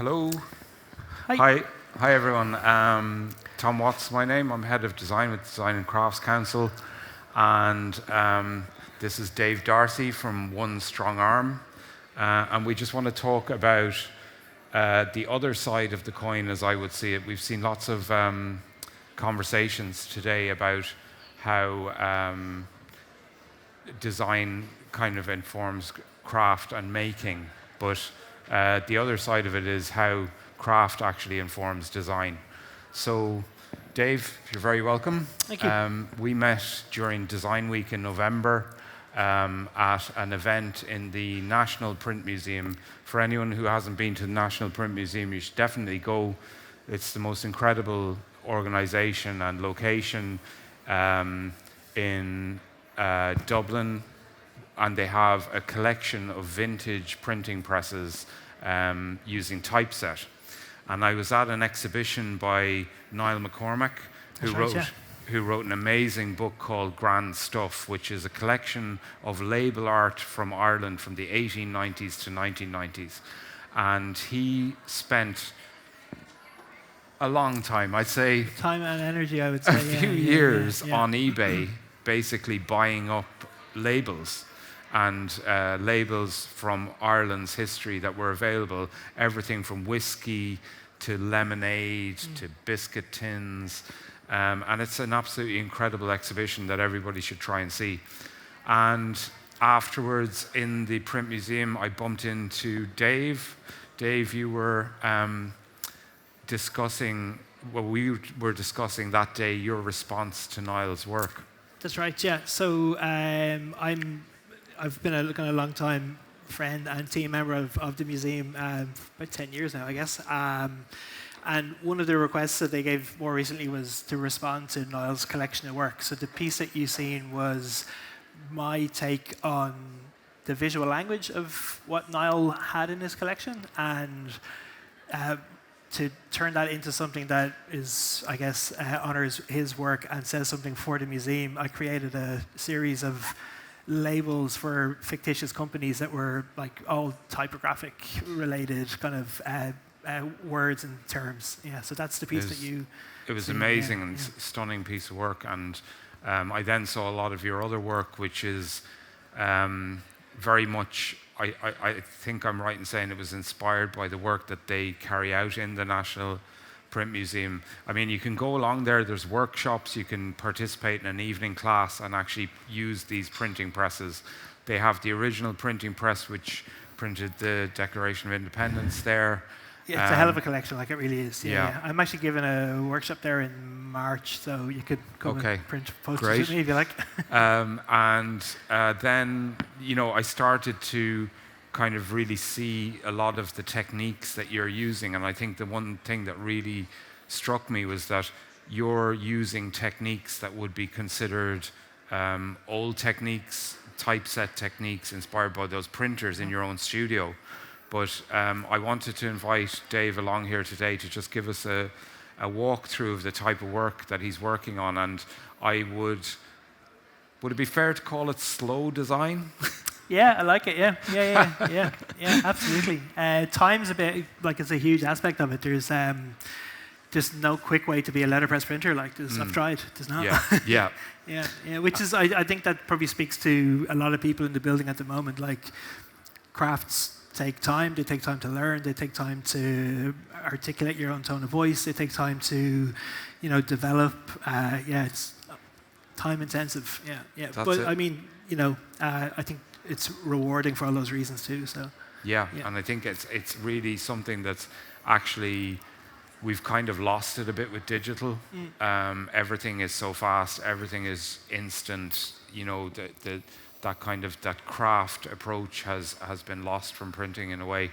Hello. Hi. Hi everyone. Tom Watts, my name. I'm head of design with Design and Crafts Council, and this is Dave Darcy from One Strong Arm, and we just want to talk about the other side of the coin, as I would see it. We've seen lots of conversations today about how design kind of informs craft and making, but the other side of it is how craft actually informs design. So, Dave, you're very welcome. Thank you. We met during Design Week in November at an event in the National Print Museum. For anyone who hasn't been to the National Print Museum, you should definitely go. It's the most incredible organization and location in Dublin, and they have a collection of vintage printing presses using typeset. And I was at an exhibition by Niall McCormack, who wrote an amazing book called Grand Stuff, which is a collection of label art from Ireland from the 1890s to 1990s. And he spent a long time, I'd say... Time and energy, I would say. A few years on eBay, basically buying up labels and labels from Ireland's history that were available, everything from whiskey to lemonade to biscuit tins. And it's an absolutely incredible exhibition that everybody should try and see. And afterwards, in the print museum, I bumped into Dave. Dave, you were discussing that day your response to Niall's work. That's right, yeah. So I've been a long time friend and team member of the museum for about 10 years now, I guess. And one of the requests that they gave more recently was to respond to Niall's collection of work. So the piece that you've seen was my take on the visual language of what Niall had in his collection, and to turn that into something that is, I guess, honors his work and says something for the museum. I created a series of labels for fictitious companies that were like all typographic related kind of words and terms. Yeah, so that's the piece that you... It was amazing and stunning piece of work. And I then saw a lot of your other work, which is very much... I think I'm right in saying it was inspired by the work that they carry out in the National Print Museum. I mean, you can go along there, there's workshops, you can participate in an evening class and actually use these printing presses. They have the original printing press, which printed the Declaration of Independence there. Yeah, it's a hell of a collection, like it really is. Yeah. I'm actually giving a workshop there in March, so you could come and print posters with me if you like. Then, I started to kind of really see a lot of the techniques that you're using, and I think the one thing that really struck me was that you're using techniques that would be considered old techniques, typeset techniques inspired by those printers in your own studio. But I wanted to invite Dave along here today to just give us a walkthrough of the type of work that he's working on, and would it be fair to call it slow design? Yeah, I like it. Yeah, absolutely. Time's a bit like it's a huge aspect of it. There's just no quick way to be a letterpress printer. Like I've tried. There's not. Yeah. Yeah. Which is, I think that probably speaks to a lot of people in the building at the moment. Like crafts take time. They take time to learn. They take time to articulate your own tone of voice. They take time to, develop. It's time intensive. Yeah. But I mean, I think it's rewarding for all those reasons too. So yeah, and I think it's really something that's actually we've kind of lost it a bit with digital. Everything is so fast, everything is instant. That craft approach has been lost from printing in a way.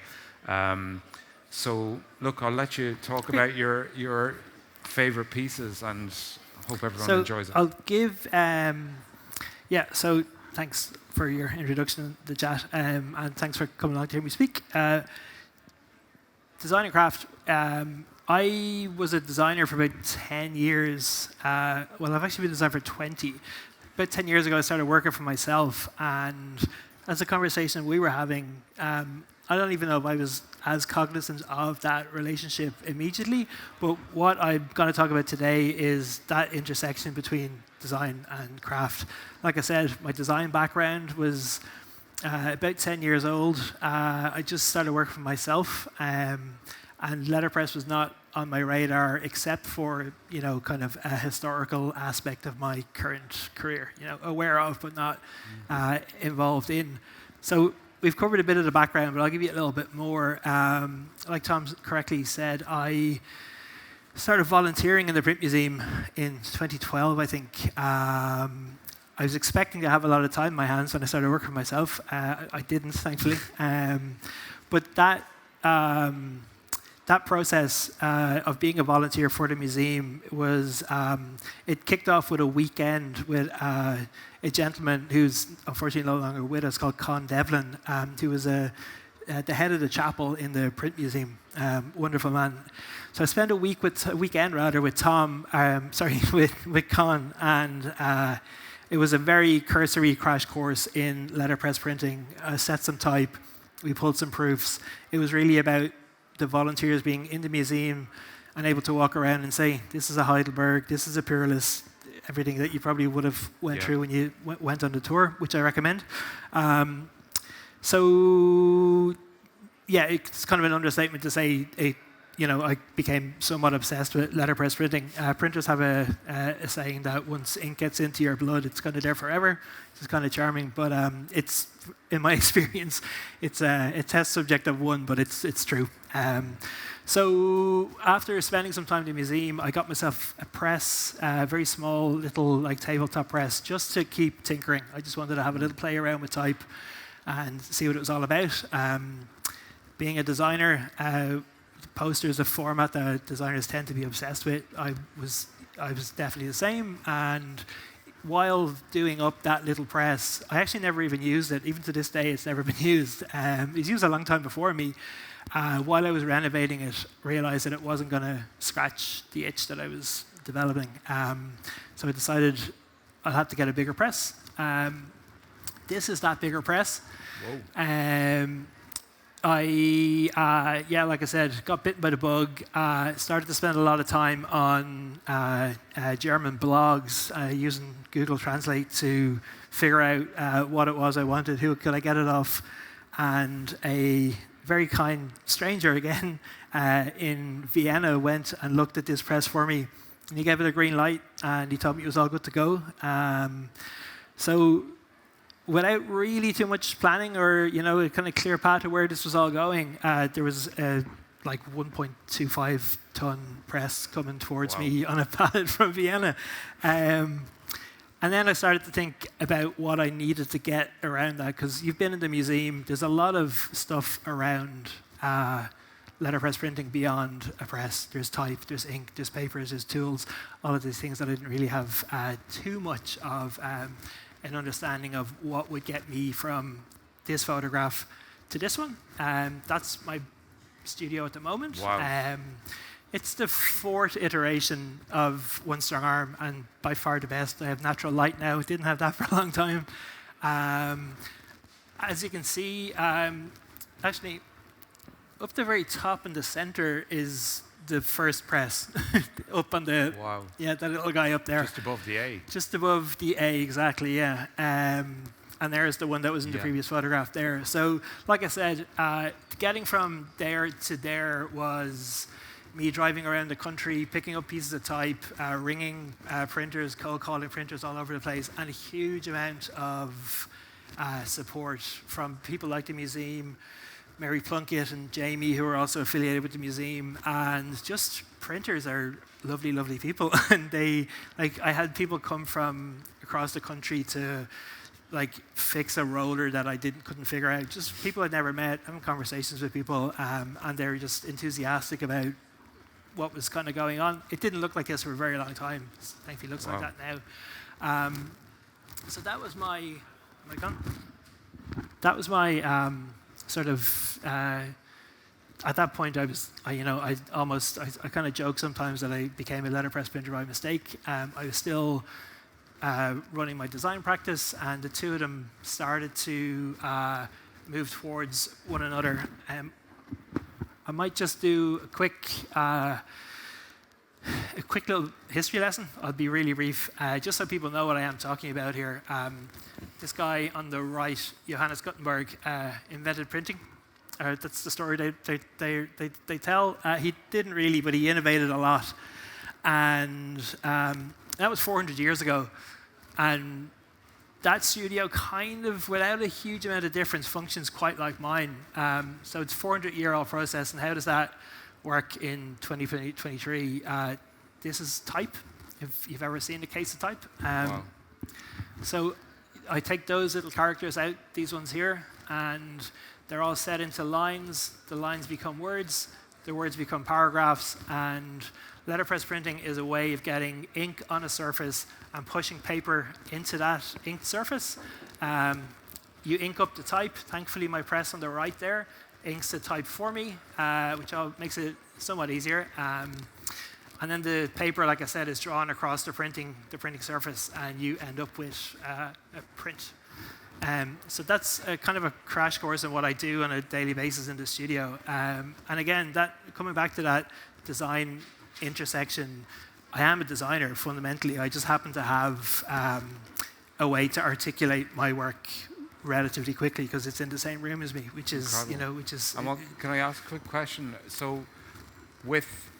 So look, I'll let you talk about your favorite pieces, and hope everyone enjoys it. I'll give so thanks for your introduction in the chat, and thanks for coming along to hear me speak. Design and craft. I was a designer for about 10 years. I've actually been a designer for 20. About 10 years ago, I started working for myself, and as a conversation we were having, I don't even know if I was as cognizant of that relationship immediately, but what I'm going to talk about today is that intersection between design and craft. Like I said, my design background was about 10 years old. I just started working for myself, and letterpress was not on my radar except for, kind of a historical aspect of my current career, aware of but not involved in. So we've covered a bit of the background, but I'll give you a little bit more. Like Tom correctly said, I started volunteering in the Print Museum in 2012, I think. I was expecting to have a lot of time in my hands when I started working for myself. I didn't, thankfully. But that process of being a volunteer for the museum was, it kicked off with a weekend with a gentleman who's unfortunately no longer with us, called Con Devlin, who was the head of the chapel in the Print Museum. Wonderful man. So I spent a weekend with Tom, with Con, and it was a very cursory crash course in letterpress printing. I set some type, we pulled some proofs. It was really about the volunteers being in the museum and able to walk around and say, this is a Heidelberg, this is a Peerless, everything that you probably would have went through when you went on the tour, which I recommend. So, yeah, it's kind of an understatement to say I became somewhat obsessed with letterpress printing. Printers have a saying that once ink gets into your blood, it's kind of there forever. It's kind of charming, but it's, in my experience, it's a test subject of one, but it's true. So after spending some time in the museum, I got myself a press, a very small little tabletop press, just to keep tinkering. I just wanted to have a little play around with type and see what it was all about. Being a designer, posters, a format that designers tend to be obsessed with. I was definitely the same, and while doing up that little press, I actually never even used it. Even to this day, it's never been used. It was used a long time before me. While I was renovating it, realized that it wasn't going to scratch the itch that I was developing. So I decided I'll have to get a bigger press. This is that bigger press. Whoa. Like I said, got bitten by the bug, started to spend a lot of time on German blogs, using Google Translate to figure out what it was I wanted, who could I get it off, and a very kind stranger again in Vienna went and looked at this press for me, and he gave it a green light, and he told me it was all good to go. So without really too much planning or a kind of clear path to where this was all going, there was a 1.25 ton press coming towards me on a pallet from Vienna. And then I started to think about what I needed to get around that, because you've been in the museum, there's a lot of stuff around letterpress printing beyond a press. There's type, there's ink, there's papers, there's tools, all of these things that I didn't really have too much of an understanding of what would get me from this photograph to this one. That's my studio at the moment. Wow. It's the 4th iteration of One Strong Arm, and by far the best. I have natural light now. Didn't have that for a long time. As you can see, actually, up the very top in the center is the first press. Up on the, that little guy up there. Just above the A. Just above the A, exactly, yeah. And there's the one that was in the previous photograph there. So, like I said, getting from there to there was me driving around the country, picking up pieces of type, ringing printers, cold calling printers all over the place, and a huge amount of support from people like the museum, Mary Plunkett and Jamie, who are also affiliated with the museum, and just printers are lovely, lovely people. And I had people come from across the country to fix a roller that I couldn't figure out. Just people I'd never met, having conversations with people, and they were just enthusiastic about what was kind of going on. It didn't look like this for a very long time. Thankfully, it looks like that now. So that was my. Am I gone? That was my sort of. At that point, I kind of joke sometimes that I became a letterpress printer by mistake. I was still running my design practice, and the two of them started to move towards one another. I might just do a quick little history lesson. I'll be really brief, just so people know what I am talking about here. This guy on the right, Johannes Gutenberg, invented printing. That's the story they tell. He didn't really, but he innovated a lot. And that was 400 years ago. And that studio kind of, without a huge amount of difference, functions quite like mine. So it's a 400-year-old process, and how does that work in 2023? This is type, if you've ever seen a case of type. Wow. So I take those little characters out, these ones here, and they're all set into lines. The lines become words, the words become paragraphs, and letterpress printing is a way of getting ink on a surface and pushing paper into that inked surface. You ink up the type. Thankfully, my press on the right there inks the type for me, which makes it somewhat easier. And then the paper, like I said, is drawn across the printing surface, and you end up with a print. So that's kind of a crash course in what I do on a daily basis in the studio. And again, coming back to that design intersection, I am a designer fundamentally. I just happen to have a way to articulate my work relatively quickly because it's in the same room as me, which is, Can I ask a quick question? So, with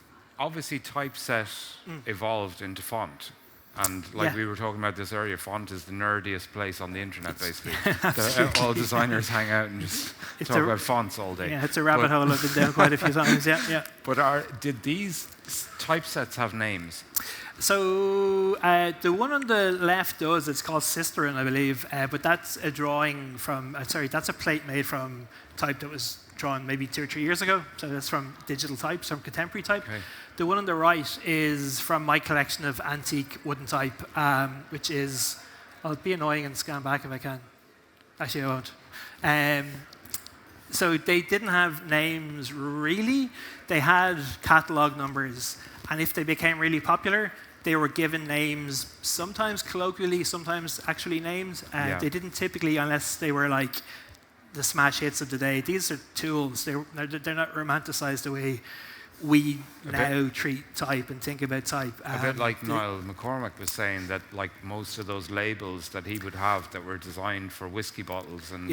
obviously typeset evolved into font. And like we were talking about this earlier, font is the nerdiest place on the internet, basically. All designers hang out and just talk about fonts all day. Yeah, it's a rabbit hole I've been down quite a few times, yeah. But did these typesets have names? So the one on the left does, it's called Cisterin, I believe, but that's a drawing from, that's a plate made from type that was drawn maybe 2 or 3 years ago. So that's from digital type, from contemporary type. Okay. The one on the right is from my collection of antique wooden type, which is, I'll be annoying and scan back if I can. Actually, I won't. So they didn't have names really. They had catalog numbers. And if they became really popular, they were given names, sometimes colloquially, sometimes actually names. They didn't typically, unless they were like the smash hits of the day. These are tools. They're not romanticized the way we now treat type and think about type. A bit like Niall McCormack was saying that like most of those labels that he would have that were designed for whiskey bottles, and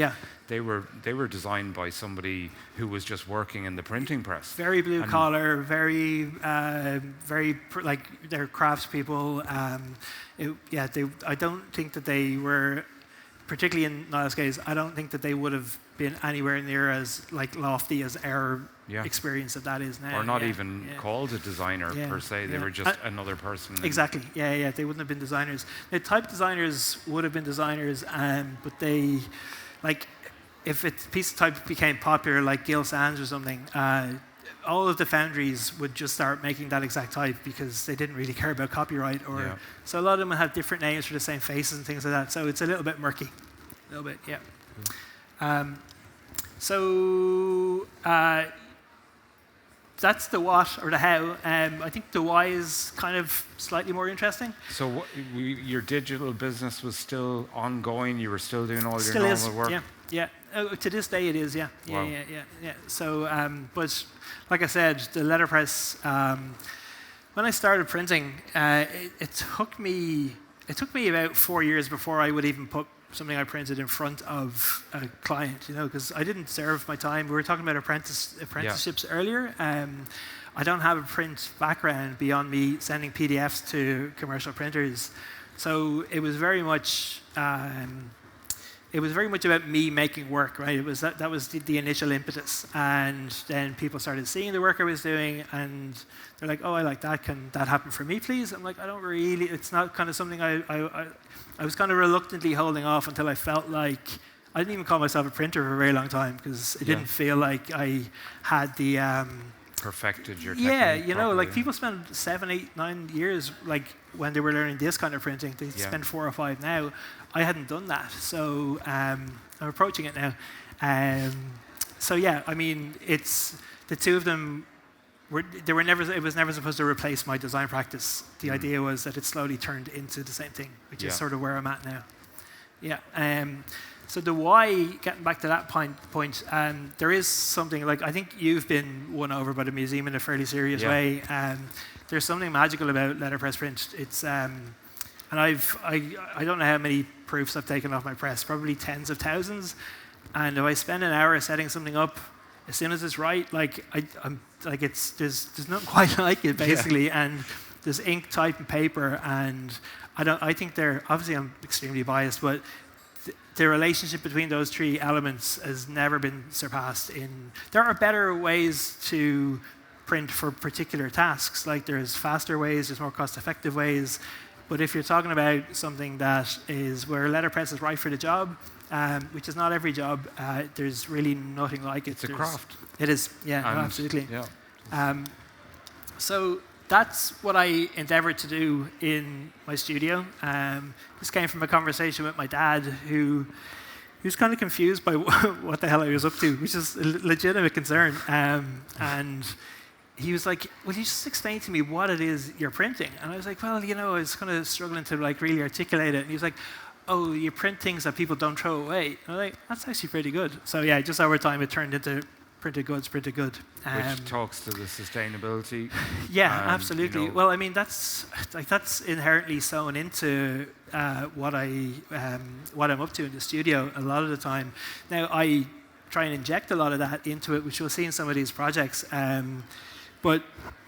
they were designed by somebody who was just working in the printing press. Very blue collar, very like they're craftspeople. I don't think that they were, particularly in Niall's case, I don't think that they would have been anywhere near as like lofty as our experience that is now. Or not even called a designer per se. They were just another person. Exactly. Yeah. They wouldn't have been designers. The type designers would have been designers, but they, like, if a piece of type became popular, like Gil Sans or something, all of the foundries would just start making that exact type because they didn't really care about copyright. So a lot of them would have different names for the same faces and things like that. So it's a little bit murky. A little bit, yeah. That's the what or the how. I think the why is kind of slightly more interesting. So your digital business was still ongoing? You were still doing all your normal work? Yeah. To this day it is, yeah. Wow. Yeah. So, but like I said, the letterpress, when I started printing, it took me about 4 years before I would even put something I printed in front of a client, because I didn't serve my time. We were talking about apprenticeships earlier. I don't have a print background beyond me sending PDFs to commercial printers. So it was very much about me making work, right? It was that was the initial impetus, and then people started seeing the work I was doing, and they're like, "Oh, I like that. Can that happen for me, please?" I'm like, "I don't really. It's not kind of something I was kind of reluctantly holding off until I felt like I didn't even call myself a printer for a very long time because it didn't feel like I had the perfected your technique properly. Like people spend 7, 8, 9 years like when they were learning this kind of printing. They spend 4 or 5 now. I hadn't done that, so I'm approaching it now. I mean, it's the two of them. It was never supposed to replace my design practice. The idea was that it slowly turned into the same thing, which is sort of where I'm at now. Yeah. So the why, getting back to that point, there is something like, I think you've been won over by the museum in a fairly serious way. There's something magical about letterpress print. It's and I don't know how many proofs I've taken off my press, probably tens of thousands. And if I spend an hour setting something up, as soon as it's right, I'm like there's nothing quite like it basically. And there's ink, type, and paper, and I think they're, obviously I'm extremely biased, but the relationship between those three elements has never been surpassed. There are better ways to print for particular tasks, like there's faster ways, there's more cost-effective ways, but if you're talking about something that is where letterpress is right for the job, which is not every job, there's really nothing like it. It's a craft. It is, yeah, no, absolutely. Yeah. So that's what I endeavored to do in my studio. This came from a conversation with my dad, who's kind of confused by what the hell I was up to, which is a legitimate concern. And he was like, "Will you just explain to me what it is you're printing?" And I was like, "Well, I was kind of struggling to really articulate it." And he was like, "Oh, you print things that people don't throw away." And I'm like, "That's actually pretty good." So yeah, just over time it turned into printed goods. Which talks to the sustainability. Yeah, absolutely. Well, I mean, that's inherently sewn into what I'm up to in the studio a lot of the time. Now, I try and inject a lot of that into it, which you'll see in some of these projects. But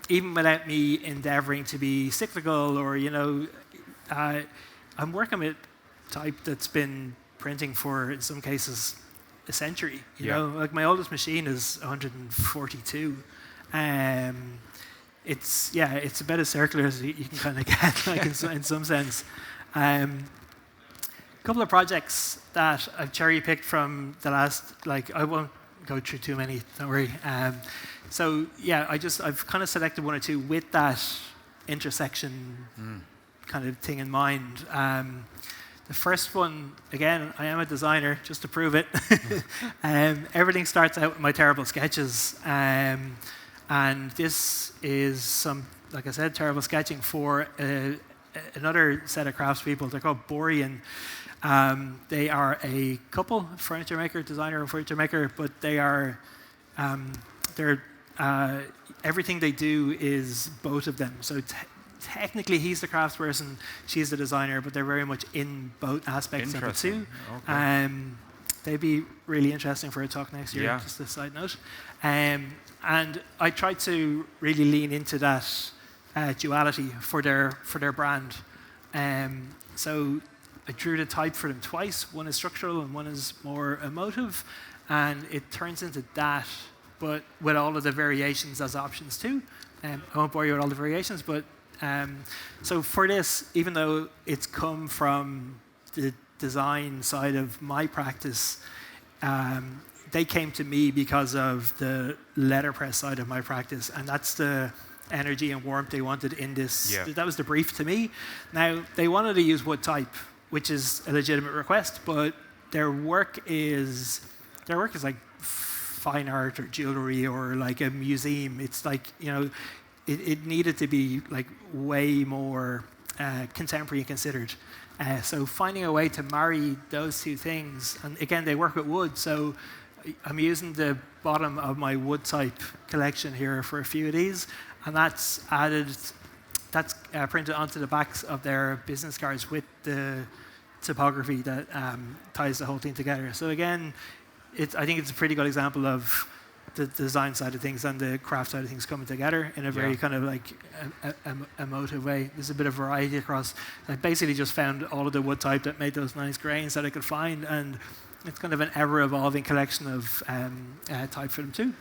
even without me endeavoring to be cyclical, or I'm working with type that's been printing for, in some cases, a century. You know, like my oldest machine is 142. It's about as circular as you can kind of get, like in some sense. A couple of projects that I've cherry picked from the last, I won't go through too many, don't worry. I've kind of selected one or two with that intersection kind of thing in mind. The first one, again, I am a designer, just to prove it. Everything starts out with my terrible sketches. And this is some, like I said, terrible sketching for another set of craftspeople. They're called Borean. They are a couple, furniture maker, designer and furniture maker, but they are, everything they do is both of them. So technically, he's the craftsperson, she's the designer, but they're very much in both aspects of the two. Okay. They'd be really interesting for a talk next year, just a side note. And I tried to really lean into that duality for their brand. So I drew the type for them twice. One is structural and one is more emotive. And it turns into that, but with all of the variations as options too. I won't bore you with all the variations, but so for this, even though it's come from the design side of my practice, they came to me because of the letterpress side of my practice, and that's the energy and warmth they wanted in this. Yeah. That was the brief to me. Now, they wanted to use wood type, which is a legitimate request, but their work is like fine art or jewelry or like a museum. It's like, it needed to be like way more contemporary and considered. So finding a way to marry those two things, and again, they work with wood, so I'm using the bottom of my wood type collection here for a few of these, and that's printed onto the backs of their business cards with the typography that ties the whole thing together. So again, I think it's a pretty good example of the design side of things and the craft side of things coming together in a very kind of like emotive way. There's a bit of variety across. I basically just found all of the wood type that made those nice grains that I could find, and it's kind of an ever-evolving collection of type for them too.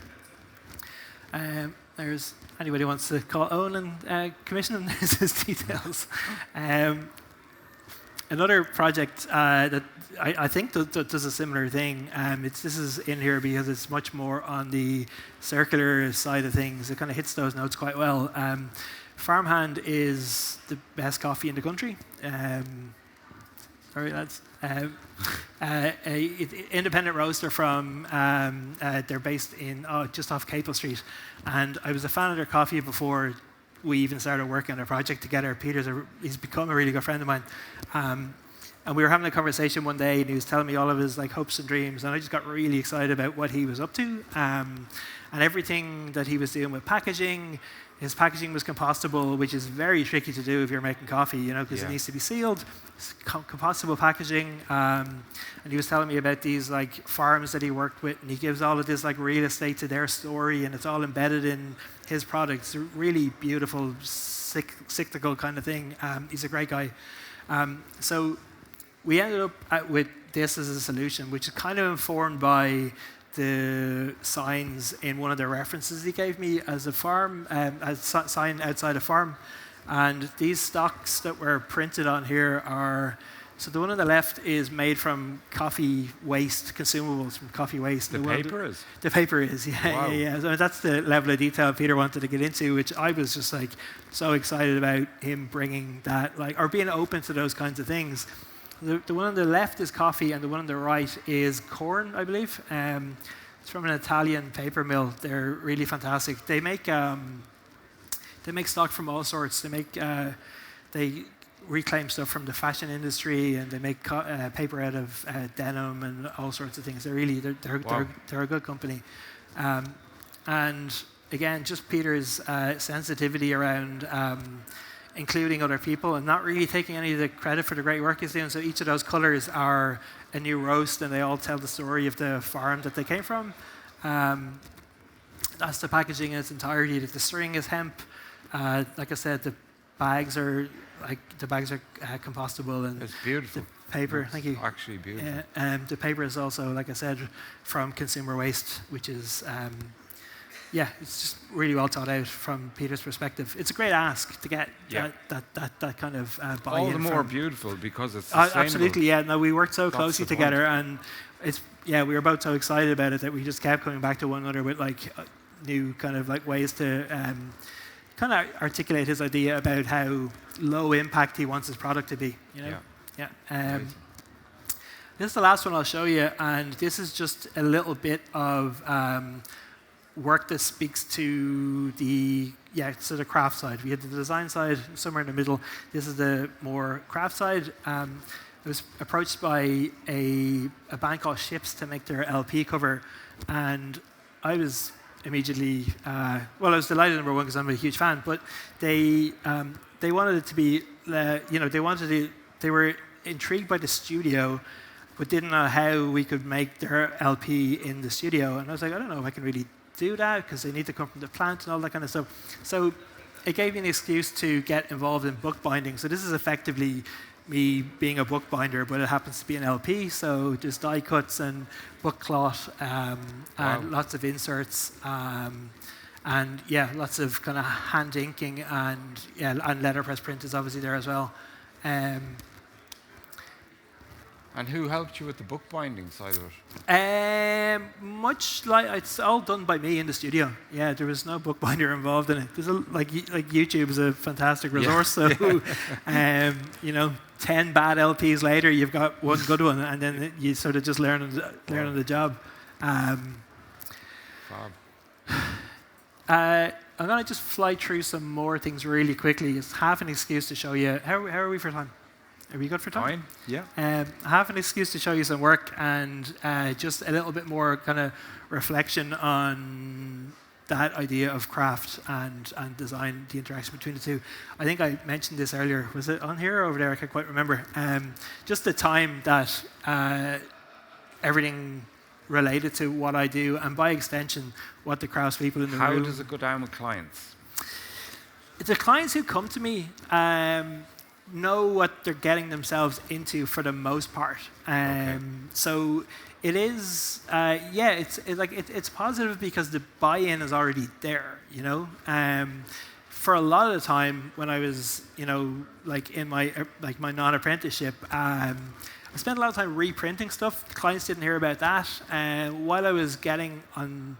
There's anybody who wants to call Owen and commission him, there's his details. Another project that I think does a similar thing. This is in here because it's much more on the circular side of things. It kind of hits those notes quite well. Farmhand is the best coffee in the country. Sorry, lads. Independent roaster from, they're based in just off Capel Street. And I was a fan of their coffee before we even started working on a project together. He's become a really good friend of mine. And we were having a conversation one day, and he was telling me all of his like hopes and dreams, and I just got really excited about what he was up to, and everything that he was doing with packaging. His packaging was compostable, which is very tricky to do if you're making coffee, you know, because it needs to be sealed. It's compostable packaging, and he was telling me about these like farms that he worked with, and he gives all of this like real estate to their story, and it's all embedded in his products. It's a really beautiful, cyclical kind of thing. He's a great guy. So we ended up with this as a solution, which is kind of informed by the signs in one of the references he gave me as a farm, as sign outside a farm. And these stocks that were printed on here are, so the one on the left is made from coffee waste, consumables from coffee waste. The paper is? The paper is, yeah. Wow. Yeah. So that's the level of detail Peter wanted to get into, which I was just like so excited about him bringing that, like, or being open to those kinds of things. The one on the left is coffee, and the one on the right is corn, I believe. It's from an Italian paper mill. They're really fantastic. They make stock from all sorts. They reclaim stuff from the fashion industry, and they make paper out of denim and all sorts of things. They're a good company. And again, just Peter's sensitivity around including other people and not really taking any of the credit for the great work he's doing. So each of those colors are a new roast, and they all tell the story of the farm that they came from. That's the packaging in its entirety. The string is hemp. Like I said, the bags are compostable, and it's beautiful. The paper, thank you. Actually beautiful. The paper is also, like I said, from consumer waste, which is. It's just really well thought out from Peter's perspective. It's a great ask to get that kind of buy-in. All the more beautiful because it's sustainable. Absolutely, yeah. No, we worked so That's closely together, and we were both so excited about it that we just kept coming back to one another with like new kind of like ways to kind of articulate his idea about how low impact he wants his product to be. You know? Yeah. This is the last one I'll show you, and this is just a little bit of work that speaks to the craft side. We had the design side somewhere in the middle. This is the more craft side. I was approached by a band called Ships to make their LP cover, and I was immediately I was delighted, number one, because I'm a huge fan. But they wanted it to be they were intrigued by the studio, but didn't know how we could make their LP in the studio. And I was like, I don't know if I can really do that, because they need to come from the plant and all that kind of stuff. So it gave me an excuse to get involved in bookbinding. So this is effectively me being a bookbinder, but it happens to be an LP. So just die cuts and book cloth and lots of inserts and lots of kind of hand inking and letterpress print is obviously there as well. And who helped you with the bookbinding side of it? Much like it's all done by me in the studio. Yeah, there was no bookbinder involved in it. There's like YouTube is a fantastic resource. So, 10 bad LPs later, you've got one good one, and then you sort of just learn on the job. I'm gonna just fly through some more things really quickly. It's half an excuse to show you how are we for time. Are we good for time? Fine, yeah. I have an excuse to show you some work and just a little bit more kind of reflection on that idea of craft and design, the interaction between the two. I think I mentioned this earlier. Was it on here or over there? I can't quite remember. Just the time that everything related to what I do, and by extension, what the craftspeople in the room... How does it go down with clients? The clients who come to me... know what they're getting themselves into for the most part. So it is, it's positive because the buy-in is already there, you know. For a lot of the time when I was, like in my non-apprenticeship, I spent a lot of time reprinting stuff. The clients didn't hear about that. While I was getting on,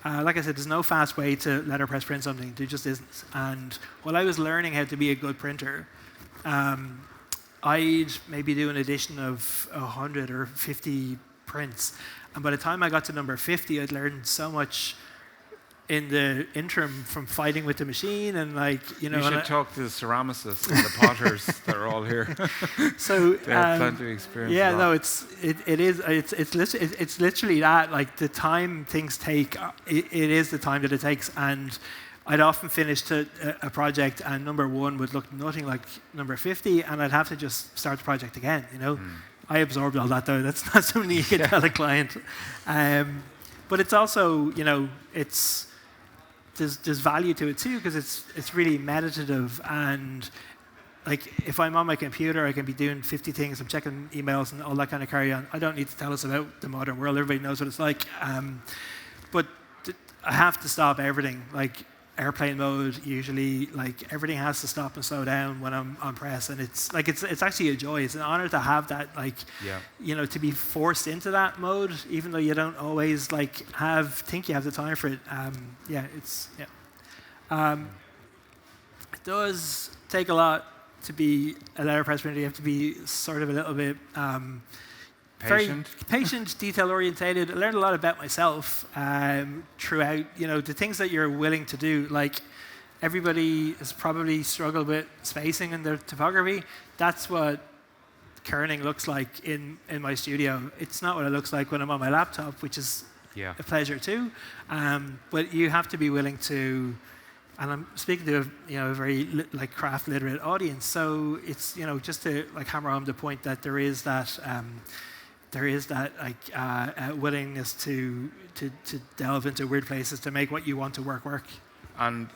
like I said, there's no fast way to letterpress print something. There just isn't. And while I was learning how to be a good printer, I'd maybe do an edition of 100 or 50 prints. And by the time I got to number 50, I'd learned so much in the interim from fighting with the machine and like you know. You should talk to the ceramicists and the potters that are all here. So they have plenty of experience. Yeah, no, it's literally that. Like the time things take, it is the time that it takes. And I'd often finish a project, and number 1 would look nothing like number 50, and I'd have to just start the project again. You know, I absorbed all that though. That's not something you can tell a client. But it's also, you know, there's value to it too, because it's really meditative. And like if I'm on my computer, I can be doing 50 things. I'm checking emails and all that kind of carry on. I don't need to tell us about the modern world. Everybody knows what it's like. But I have to stop everything. Like airplane mode, usually, like everything has to stop and slow down when I'm on press. And it's actually a joy. It's an honor to have that, like, you know, to be forced into that mode, even though you don't always like think you have the time for it. It does take a lot to be a letterpress printer. You have to be sort of a little bit patient, very patient, detail orientated. I learned a lot about myself throughout. You know, the things that you're willing to do. Like everybody has probably struggled with spacing in their typography. That's what kerning looks like in my studio. It's not what it looks like when I'm on my laptop, which is a pleasure too. But you have to be willing to. And I'm speaking to a very like craft literate audience. So it's, you know, just to like hammer home the point that there is that like willingness to delve into weird places to make what you want to work. And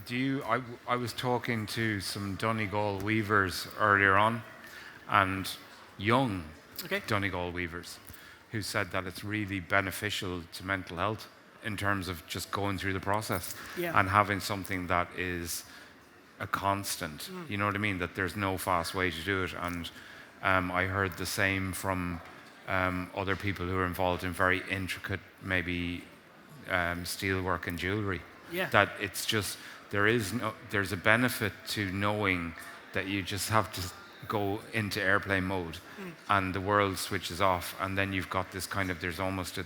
do you? I was talking to some Donegal weavers earlier on, and young Donegal weavers, who said that it's really beneficial to mental health in terms of just going through the process and having something that is a constant. You know what I mean? That there's no fast way to do it. And I heard the same from other people who are involved in very intricate, maybe steelwork and jewelry. Yeah. That it's just there's a benefit to knowing that you just have to go into airplane mode and the world switches off, and then you've got this kind of, there's almost a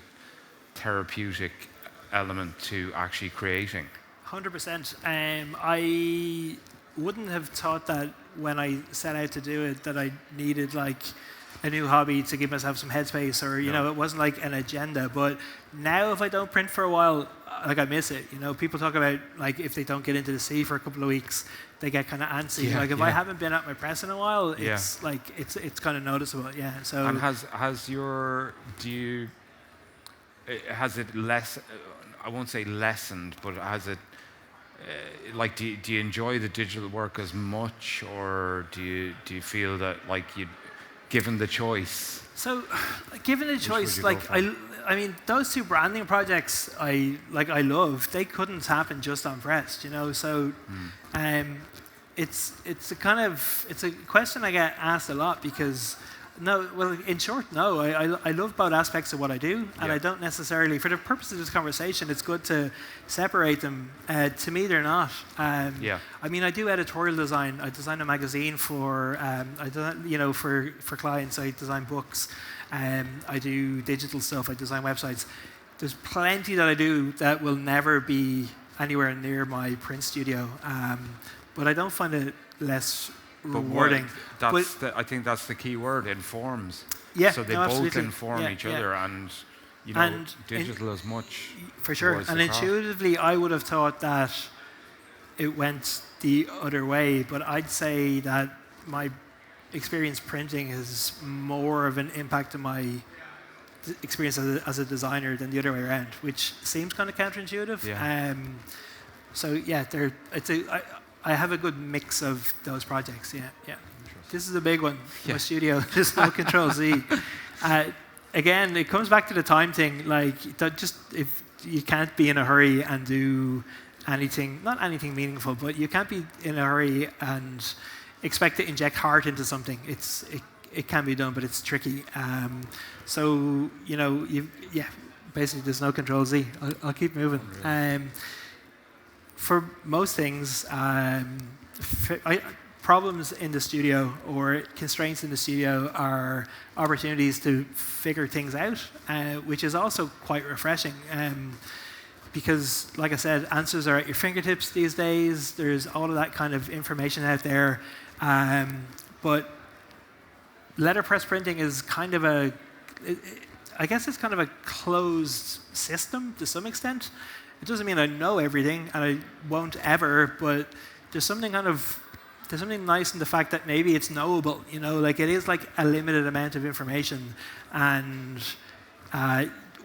therapeutic element to actually creating. 100%. I wouldn't have thought that when I set out to do it that I needed like a new hobby to give myself some headspace, or you know, it wasn't like an agenda. But now if I don't print for a while, like I miss it. You know, people talk about like if they don't get into the sea for a couple of weeks, they get kind of antsy. Like if I haven't been at my press in a while, it's like it's kind of noticeable. Yeah. So. And has it less? I won't say lessened, but has it? Like, do you enjoy the digital work as much, or do you feel that like you, given the choice? So, given the choice, like I mean, those two branding projects I love. They couldn't happen just on press, you know. So, it's a question I get asked a lot because. No, well, in short, no. I love both aspects of what I do, and I don't necessarily, for the purpose of this conversation, it's good to separate them. To me, they're not. I mean, I do editorial design. I design a magazine for clients. I design books. I do digital stuff. I design websites. There's plenty that I do that will never be anywhere near my print studio. But I don't find it less rewarding. I think that's the key word, informs. Yeah, so they both inform each other, and you know, and digital as much. For sure. And intuitively, I would have thought that it went the other way, but I'd say that my experience printing has more of an impact on my experience as a designer than the other way around, which seems kind of counterintuitive. Yeah. So yeah, I have a good mix of those projects. Yeah. This is a big one. My studio, there's no Control Z. Again, it comes back to the time thing. Like, if you can't be in a hurry and do anything, not anything meaningful, but you can't be in a hurry and expect to inject heart into something. It can be done, but it's tricky. So you know, basically, there's no Control Z. I'll keep moving. For most things, problems in the studio or constraints in the studio are opportunities to figure things out, which is also quite refreshing. because, like I said, answers are at your fingertips these days. There's all of that kind of information out there. But letterpress printing is kind of I guess it's kind of a closed system to some extent. It doesn't mean I know everything, and I won't ever, but there's something nice in the fact that maybe it's knowable, like it is like a limited amount of information, and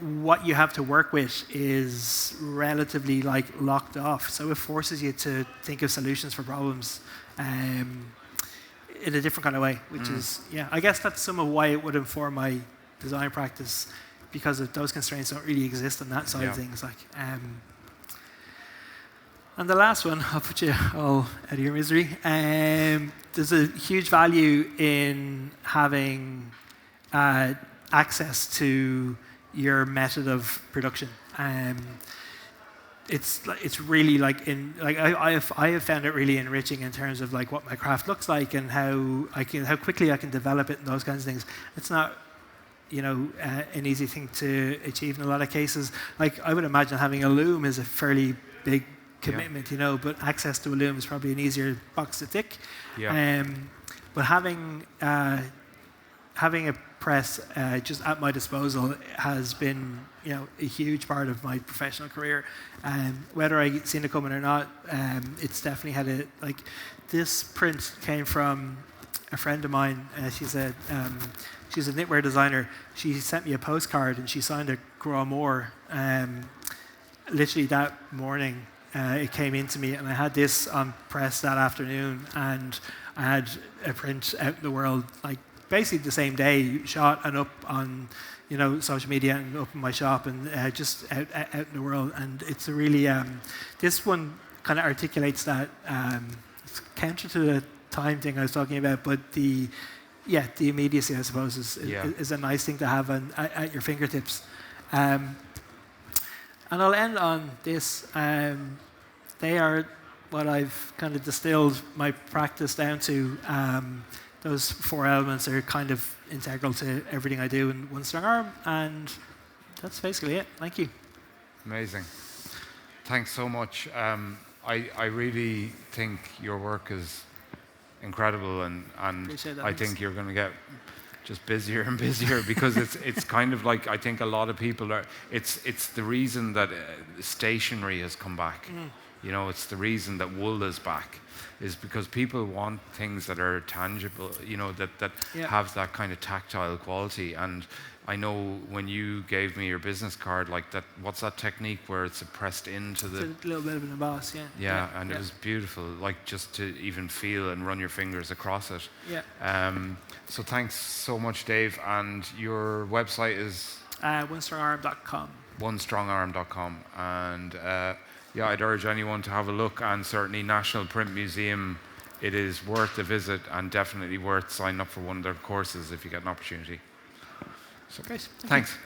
what you have to work with is relatively like locked off. So it forces you to think of solutions for problems in a different kind of way, which is, I guess that's some of why it would inform my design practice, because of those constraints don't really exist on that side of things. And the last one, I'll put you all out of your misery. There's a huge value in having access to your method of production. It's really I have found it really enriching in terms of like what my craft looks like and how quickly I can develop it and those kinds of things. It's not an easy thing to achieve in a lot of cases. Like I would imagine having a loom is a fairly big commitment, but access to a loom is probably an easier box to tick. But having a press just at my disposal has been, a huge part of my professional career. Whether I seen it coming or not, it's definitely had this print came from a friend of mine. She's a knitwear designer. She sent me a postcard and she signed a Gros More. Literally that morning, it came into me, and I had this on press that afternoon, and I had a print out in the world, like basically the same day, shot and up on social media and up in my shop, and just out in the world. And it's a really this one kind of articulates that. It's counter to the time thing I was talking about, but the immediacy, I suppose, is a nice thing to have at your fingertips. And I'll end on this. They are what I've kind of distilled my practice down to. Those 4 elements are kind of integral to everything I do in One Strong Arm, and that's basically it. Thank you. Amazing. Thanks so much. I really think your work is incredible, and I think you're going to get just busier and busier because it's kind of like, I think a lot of people are. It's the reason that stationery has come back. It's the reason that wool is back, is because people want things that are tangible, that have that kind of tactile quality. And I know when you gave me your business card, like that, what's that technique where it's pressed into the... It's a little bit of an emboss, and it was beautiful, like just to even feel and run your fingers across it. So thanks so much, Dave. And your website is? OneStrongArm.com. OneStrongArm.com. And I'd urge anyone to have a look, and certainly National Print Museum, it is worth a visit and definitely worth signing up for one of their courses if you get an opportunity. So, great. Thanks.